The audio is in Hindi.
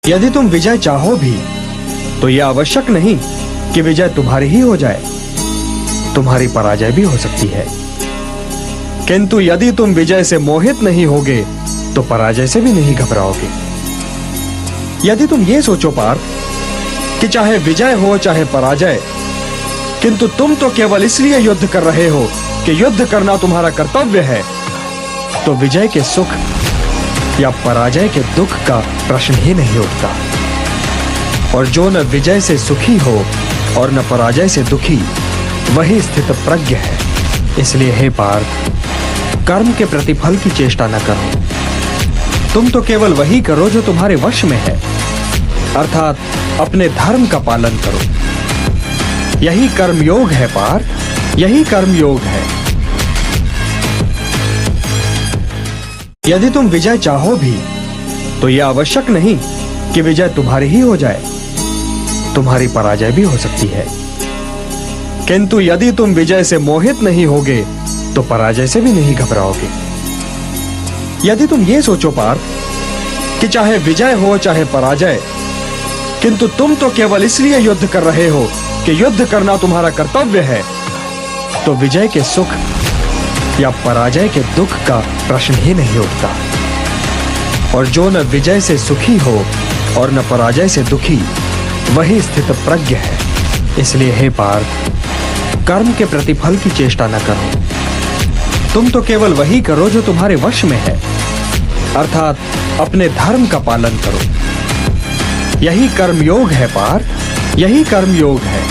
यदि तुम विजय चाहो भी तो यह आवश्यक नहीं कि विजय तुम्हारी ही हो जाए, तुम्हारी पराजय भी हो सकती है। किंतु यदि तुम विजय से मोहित नहीं होगे तो पराजय से भी नहीं घबराओगे। यदि तुम ये सोचो पार्थ कि चाहे विजय हो चाहे पराजय, किंतु तुम तो केवल इसलिए युद्ध कर रहे हो कि युद्ध करना तुम्हारा कर्तव्य है, तो विजय के सुख या पराजय के दुख का प्रश्न ही नहीं उठता। और जो न विजय से सुखी हो और न पराजय से दुखी, वही स्थित प्रज्ञ है। इसलिए हे पार्थ, कर्म के प्रतिफल की चेष्टा न करो, तुम तो केवल वही करो जो तुम्हारे वश में है, अर्थात अपने धर्म का पालन करो। यही कर्मयोग है पार्थ, यही कर्मयोग है। यदि तुम विजय चाहो भी तो यह आवश्यक नहीं कि विजय तुम्हारी ही हो जाए, तुम्हारी पराजय भी हो सकती है। किंतु यदि तुम विजय से मोहित नहीं होगे तो पराजय से भी नहीं घबराओगे। यदि तुम ये सोचो पार्थ कि चाहे विजय हो चाहे पराजय, किंतु तुम तो केवल इसलिए युद्ध कर रहे हो कि युद्ध करना तुम्हारा कर्तव्य है, तो विजय के सुख या पराजय के दुख का प्रश्न ही नहीं उठता। और जो न विजय से सुखी हो और न पराजय से दुखी, वही स्थित प्रज्ञ है। इसलिए हे पार्थ, कर्म के प्रतिफल की चेष्टा न करो, तुम तो केवल वही करो जो तुम्हारे वश में है, अर्थात अपने धर्म का पालन करो। यही कर्मयोग है पार्थ, यही कर्मयोग है।